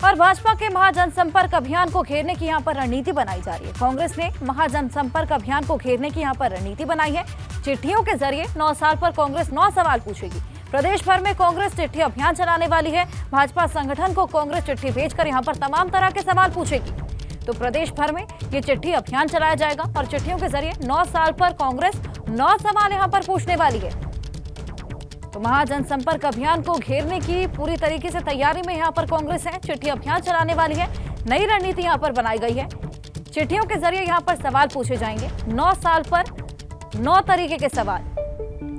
और भाजपा के महाजनसंपर्क अभियान को घेरने की यहां पर रणनीति बनाई जा रही है। कांग्रेस ने महाजनसंपर्क अभियान को घेरने की यहां पर रणनीति बनाई है। चिट्ठियों के जरिए 9 साल पर कांग्रेस 9 सवाल पूछेगी। प्रदेश भर में कांग्रेस चिट्ठी अभियान चलाने वाली है। भाजपा संगठन को कांग्रेस चिट्ठी भेजकर यहां पर तमाम तरह के सवाल पूछेगी। तो प्रदेश भर में ये चिट्ठी अभियान चलाया जाएगा और चिट्ठियों के जरिए 9 साल पर कांग्रेस 9 सवाल यहां पर पूछने वाली है। तो महाजनसंपर्क अभियान को घेरने की पूरी तरीके से तैयारी में यहां पर कांग्रेस है। चिट्ठी अभियान चलाने वाली है। नई रणनीति यहां पर बनाई गई है। चिट्ठियों के जरिए यहां पर सवाल पूछे जाएंगे। 9 साल पर 9 तरीके के सवाल।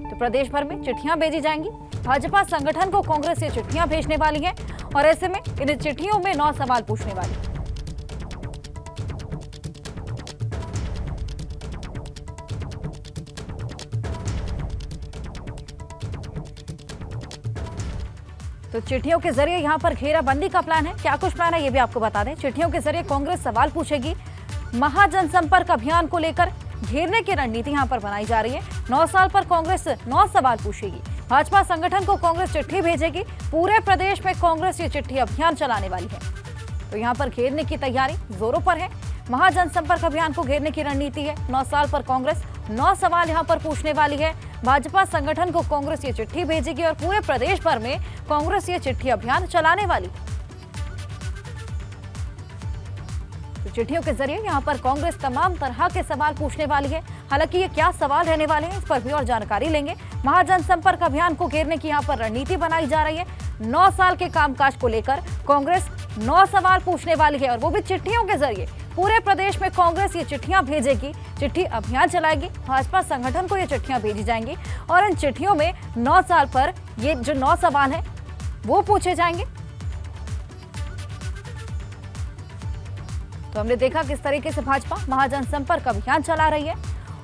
तो प्रदेश भर में चिट्ठियां भेजी जाएंगी। भाजपा संगठन को कांग्रेस ये चिट्ठियां भेजने वाली है और ऐसे में इन चिट्ठियों में 9 सवाल पूछने वाली है। तो चिट्ठियों के जरिए यहां पर घेराबंदी का प्लान है। क्या कुछ प्लान है ये भी आपको बता दें। चिट्ठियों के जरिए कांग्रेस सवाल पूछेगी। महाजनसंपर्क अभियान को लेकर घेरने की रणनीति यहां पर बनाई जा रही है। 9 साल पर कांग्रेस 9 सवाल पूछेगी। भाजपा संगठन को कांग्रेस चिट्ठी भेजेगी। पूरे प्रदेश में कांग्रेस ये चिट्ठी अभियान चलाने वाली है। तो यहां पर घेरने की तैयारी जोरों पर है। महाजनसंपर्क अभियान को घेरने की रणनीति है। 9 साल पर कांग्रेस 9 सवाल यहां पर पूछने वाली है। भाजपा संगठन को कांग्रेस ये चिट्ठी भेजेगी और पूरे प्रदेश भर में कांग्रेस ये चिट्ठी अभियान चलाने वाली। तो चिट्ठियों के जरिए यहां पर कांग्रेस तमाम तरह के सवाल पूछने वाली है। हालांकि ये क्या सवाल रहने वाले हैं इस पर भी और जानकारी लेंगे। महाजनसंपर्क अभियान को घेरने की यहां पर रणनीति बनाई जा रही है। 9 साल के कामकाज को लेकर कांग्रेस 9 सवाल पूछने वाली है और वो भी चिट्ठियों के जरिए। पूरे प्रदेश में कांग्रेस ये चिट्ठियां भेजेगी। चिट्ठी अभियान चलाएगी। भाजपा संगठन को ये चिट्ठियां भेजी जाएंगी और इन चिट्ठियों में 9 साल पर ये जो 9 सवाल हैं वो पूछे जाएंगे। तो हमने देखा किस तरीके से भाजपा महाजनसंपर्क अभियान चला रही है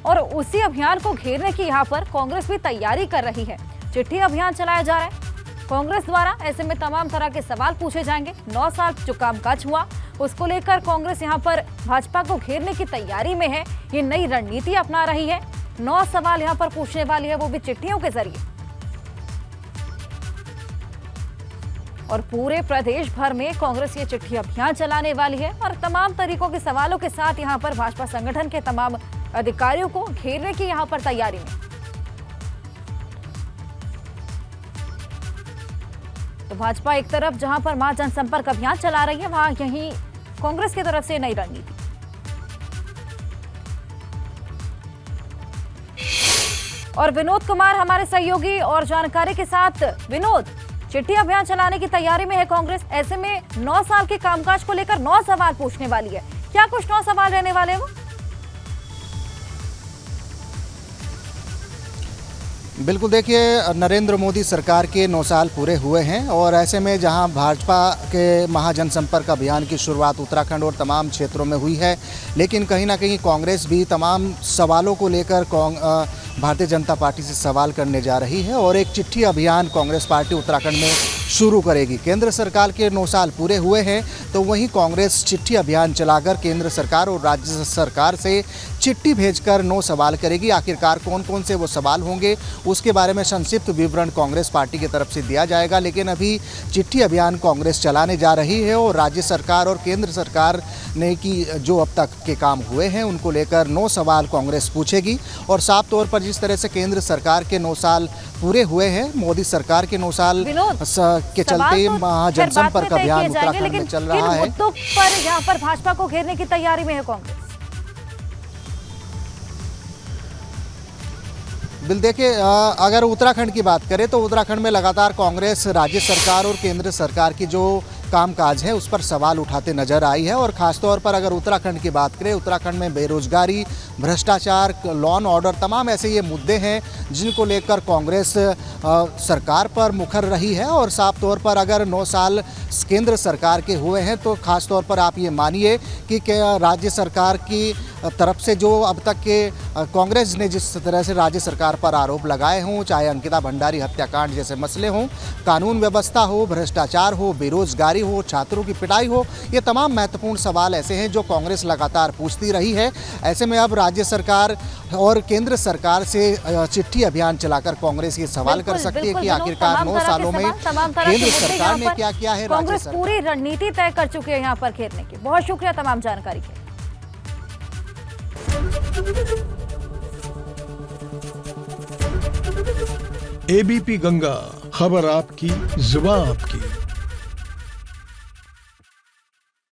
और उसी अभियान को घेरने की यहाँ पर कांग्रेस भी तैयारी कर रही है। चिट्ठी अभियान चलाया जा रहा है कांग्रेस द्वारा। ऐसे में तमाम तरह के सवाल पूछे जाएंगे। 9 साल जो कामकाज हुआ उसको लेकर कांग्रेस यहाँ पर भाजपा को घेरने की तैयारी में है। ये नई रणनीति अपना रही है। 9 सवाल यहाँ पर पूछने वाली है, वो भी चिट्ठियों के जरिए। और पूरे प्रदेश भर में कांग्रेस ये चिट्ठी अभियान चलाने वाली है और तमाम तरीकों के सवालों के साथ यहाँ पर भाजपा संगठन के तमाम अधिकारियों को घेरने की यहाँ पर तैयारी में। तो भाजपा एक तरफ जहां पर महाजनसंपर्क अभियान चला रही है, वहां यही कांग्रेस की तरफ से नई रणनीति। और विनोद कुमार हमारे सहयोगी और जानकारी के साथ। विनोद, चिट्ठी अभियान चलाने की तैयारी में है कांग्रेस। ऐसे में 9 साल के कामकाज को लेकर 9 सवाल पूछने वाली है। क्या कुछ 9 सवाल रहने वाले हैं वो? बिल्कुल, देखिए नरेंद्र मोदी सरकार के 9 साल पूरे हुए हैं और ऐसे में जहां भाजपा के महाजनसंपर्क अभियान की शुरुआत उत्तराखंड और तमाम क्षेत्रों में हुई है, लेकिन कहीं ना कहीं कांग्रेस भी तमाम सवालों को लेकर भारतीय जनता पार्टी से सवाल करने जा रही है और एक चिट्ठी अभियान कांग्रेस पार्टी उत्तराखंड में शुरू करेगी। केंद्र सरकार के 9 साल पूरे हुए हैं तो वहीं कांग्रेस चिट्ठी अभियान चलाकर केंद्र सरकार और राज्य सरकार से चिट्ठी भेजकर 9 सवाल करेगी। आखिरकार कौन कौन से वो सवाल होंगे उसके बारे में संक्षिप्त विवरण कांग्रेस पार्टी की तरफ से दिया जाएगा। लेकिन अभी चिट्ठी अभियान कांग्रेस चलाने जा रही है और राज्य सरकार और केंद्र सरकार ने की जो अब तक के काम हुए हैं उनको लेकर 9 सवाल कांग्रेस पूछेगी। और साफ तौर पर जिस तरह से केंद्र सरकार के 9 साल पूरे हुए हैं, मोदी सरकार के 9 साल के चलते महाजनसंपर्क अभियान उत्तराखंड में चल रहा है। मुद्दों पर यहाँ पर भाजपा को घेरने की तैयारी में है कांग्रेस। बिल देखिए, अगर उत्तराखंड की बात करें तो उत्तराखंड में लगातार कांग्रेस राज्य सरकार और केंद्र सरकार की जो कामकाज है उस पर सवाल उठाते नजर आई है। और ख़ासतौर पर अगर उत्तराखंड की बात करें, उत्तराखंड में बेरोजगारी, भ्रष्टाचार, लॉ एंड ऑर्डर, तमाम ऐसे ये मुद्दे हैं जिनको लेकर कांग्रेस सरकार पर मुखर रही है। और साफ तौर पर अगर 9 साल केंद्र सरकार के हुए हैं तो ख़ास तौर पर आप ये मानिए कि राज्य सरकार की तरफ से जो अब तक के कांग्रेस ने जिस तरह से राज्य सरकार पर आरोप लगाए हों, चाहे अंकिता भंडारी हत्याकांड जैसे मसले हों, कानून व्यवस्था हो, भ्रष्टाचार हो, बेरोजगारी हो, छात्रों की पिटाई हो, ये तमाम महत्वपूर्ण सवाल ऐसे हैं जो कांग्रेस लगातार पूछती रही है। ऐसे में अब राज्य सरकार और केंद्र सरकार से चिट्ठी अभियान चलाकर कांग्रेस ये सवाल कर सकती है कि आखिरकार 9 सालों में केंद्र सरकार ने क्या किया है, कांग्रेस सरकार। पूरी रणनीति तय कर चुकी है यहाँ पर घेरने की। बहुत शुक्रिया तमाम जानकारी के लिए। एबीपी गंगा, खबर आपकी, जुबान आपकी।